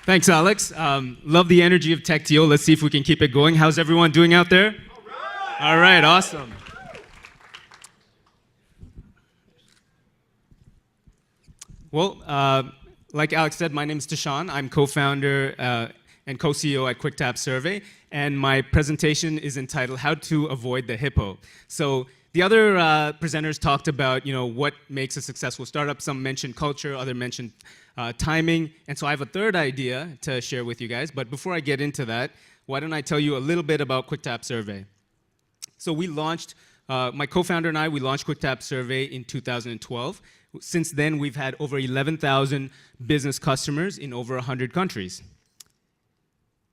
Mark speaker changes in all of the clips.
Speaker 1: Thanks, Alex. Love the energy of TechTO. Let's see if we can keep it going. How's everyone doing out there? All right, awesome. Well, like Alex said, my name is Tishan. I'm co-founder and co-CEO at QuickTapSurvey, and my presentation is entitled "How to Avoid the HiPPO." So the other presenters talked about, what makes a successful startup. Some mentioned culture, others mentioned timing, and so I have a third idea to share with you guys. But before I get into that, why don't I tell you a little bit about QuickTapSurvey? So we launched, my co-founder and I, we launched QuickTapSurvey in 2012. Since then, we've had over 11,000 business customers in over 100 countries.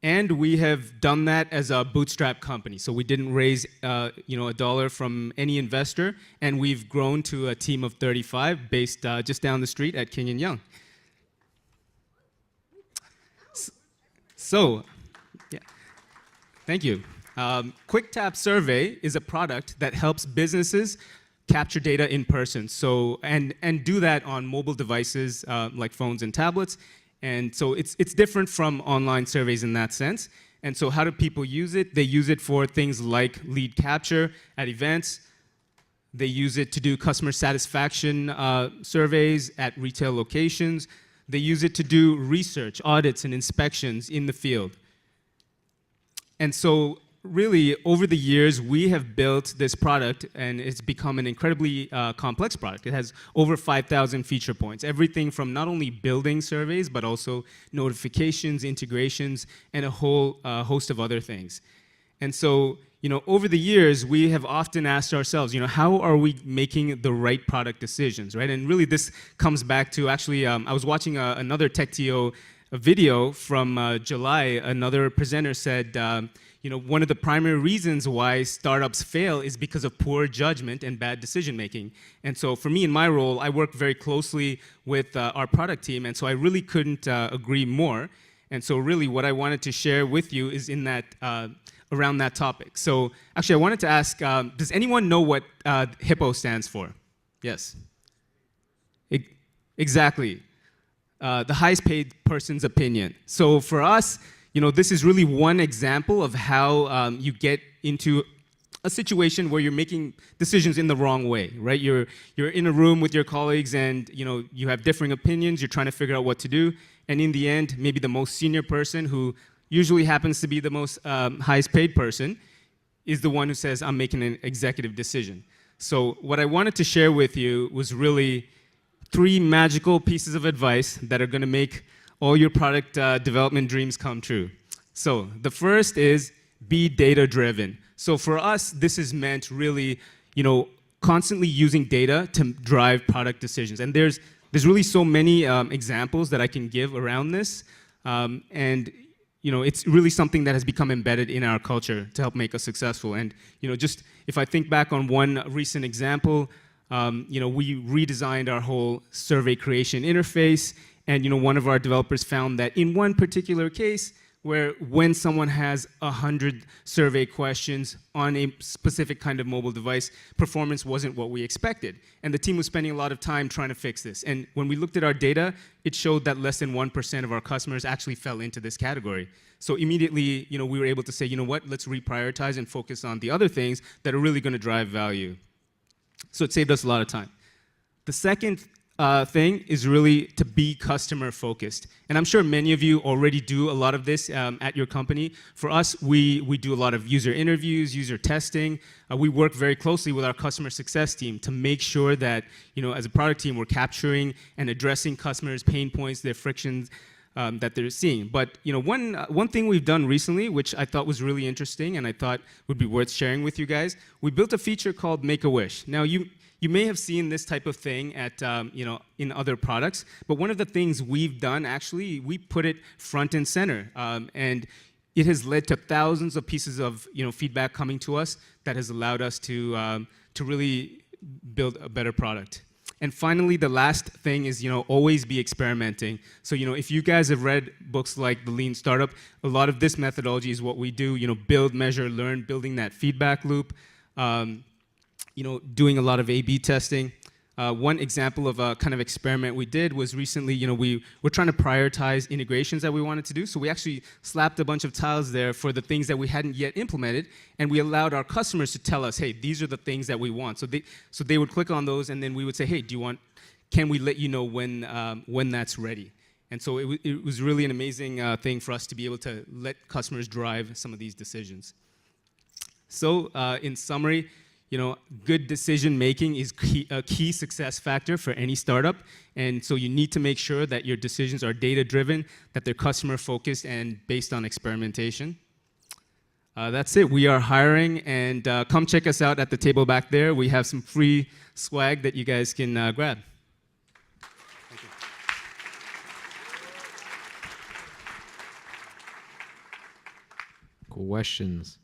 Speaker 1: And we have done that as a bootstrap company. So we didn't raise a dollar from any investor, and we've grown to a team of 35 based just down the street at King & Young. So, yeah, thank you. QuickTapSurvey is a product that helps businesses capture data in person. So, and do that on mobile devices like phones and tablets. And so it's different from online surveys in that sense. And so how do people use it? They use it for things like lead capture at events. They use it to do customer satisfaction surveys at retail locations. They use it to do research, audits, and inspections in the field. And so really, over the years, we have built this product, and it's become an incredibly complex product. It has over 5,000 feature points, everything from not only building surveys, but also notifications, integrations, and a whole host of other things. And so, over the years, we have often asked ourselves, how are we making the right product decisions, right? And really, this comes back to, actually, I was watching another TechTO video from July. Another presenter said, one of the primary reasons why startups fail is because of poor judgment and bad decision making. And so for me, in my role, I work very closely with our product team, and so I really couldn't agree more. And so really what I wanted to share with you is in that, around that topic. So actually I wanted to ask, does anyone know what HiPPO stands for? Yes. Exactly. The highest paid person's opinion. So for us, this is really one example of how you get into a situation where you're making decisions in the wrong way, right? You're in a room with your colleagues, and you have differing opinions. You're trying to figure out what to do, and in the end, maybe the most senior person, who usually happens to be the most highest paid person, is the one who says, "I'm making an executive decision." So what I wanted to share with you was really 3 magical pieces of advice that are going to make all your product development dreams come true. So the first is be data-driven. So for us, this is meant really, constantly using data to drive product decisions. And there's really so many examples that I can give around this. And it's really something that has become embedded in our culture to help make us successful. And just if I think back on one recent example, we redesigned our whole survey creation interface. And one of our developers found that in one particular case, where when someone has 100 survey questions on a specific kind of mobile device, performance wasn't what we expected. And the team was spending a lot of time trying to fix this. And when we looked at our data, it showed that less than 1% of our customers actually fell into this category. So immediately, we were able to say, let's reprioritize and focus on the other things that are really going to drive value. So it saved us a lot of time. The second thing is really to be customer focused. And I'm sure many of you already do a lot of this at your company. For us, we do a lot of user interviews, user testing. We work very closely with our customer success team to make sure that, as a product team, we're capturing and addressing customers' pain points, their frictions that they're seeing. But one thing we've done recently, which I thought was really interesting and I thought would be worth sharing with you guys, we built a feature called Make-A-Wish. Now, you may have seen this type of thing at, in other products, but one of the things we've done, actually, we put it front and center, and it has led to thousands of pieces of feedback coming to us that has allowed us to really build a better product. And finally, the last thing is, always be experimenting. So, if you guys have read books like The Lean Startup, a lot of this methodology is what we do, build, measure, learn, building that feedback loop. Doing a lot of A/B testing. One example of a kind of experiment we did was recently, we were trying to prioritize integrations that we wanted to do. So we actually slapped a bunch of tiles there for the things that we hadn't yet implemented, and we allowed our customers to tell us, hey, these are the things that we want. So they would click on those, and then we would say, hey, can we let you know when that's ready? And so it was really an amazing thing for us to be able to let customers drive some of these decisions. So in summary, good decision making is a key success factor for any startup. And so you need to make sure that your decisions are data driven, that they're customer focused and based on experimentation. That's it. We are hiring, and come check us out at the table back there. We have some free swag that you guys can grab. Thank you.
Speaker 2: Questions?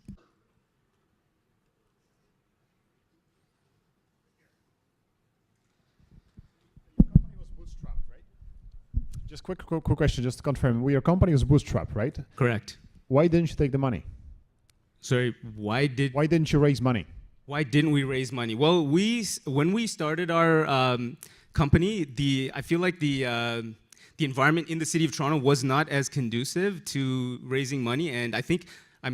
Speaker 3: Just quick question, just to confirm. Your company was bootstrapped, right?
Speaker 1: Correct.
Speaker 3: Why didn't you take the money?
Speaker 1: Sorry, why
Speaker 3: didn't you raise money?
Speaker 1: Why didn't we raise money? Well, when we started our company, I feel like the environment in the city of Toronto was not as conducive to raising money, and I think, on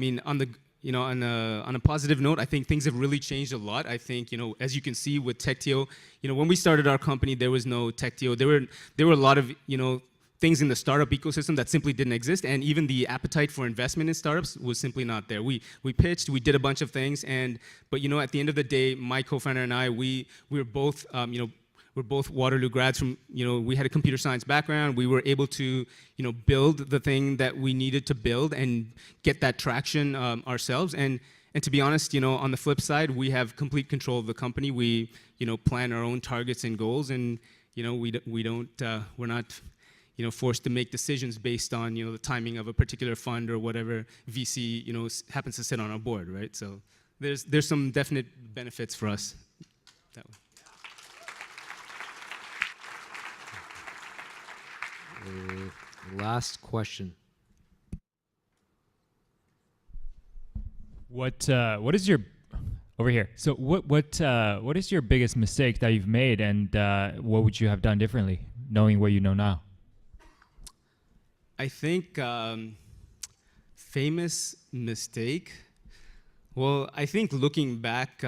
Speaker 1: a positive note, I think things have really changed a lot. I think, as you can see with TechTO, when we started our company, there was no TechTO. There were a lot of, things in the startup ecosystem that simply didn't exist, and even the appetite for investment in startups was simply not there. We pitched, we did a bunch of things, but at the end of the day, my co-founder and I, we were both, we're both Waterloo grads from, we had a computer science background. We were able to, build the thing that we needed to build and get that traction ourselves. And to be honest, on the flip side, we have complete control of the company. We, plan our own targets and goals, and, we're not, forced to make decisions based on, the timing of a particular fund or whatever VC, happens to sit on our board, right? So there's some definite benefits for us that way.
Speaker 2: Last question.
Speaker 4: What is your over here? So what is your biggest mistake that you've made, and what would you have done differently, knowing what you know now?
Speaker 1: I think famous mistake. Well, I think looking back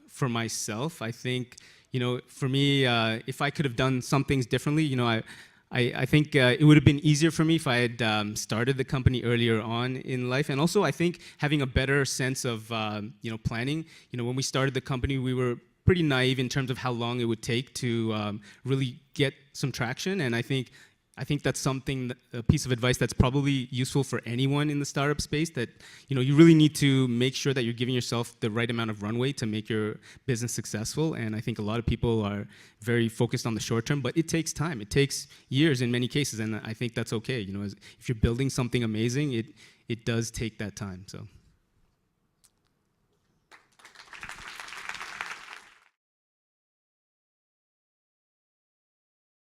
Speaker 1: for myself, I think for me, if I could have done some things differently, I think it would have been easier for me if I had started the company earlier on in life. And also, I think having a better sense of planning. When we started the company, we were pretty naive in terms of how long it would take to really get some traction. And I think that's something, a piece of advice that's probably useful for anyone in the startup space, that you really need to make sure that you're giving yourself the right amount of runway to make your business successful. And I think a lot of people are very focused on the short term, but it takes time. It takes years in many cases, and I think that's okay. If you're building something amazing, it does take that time. So.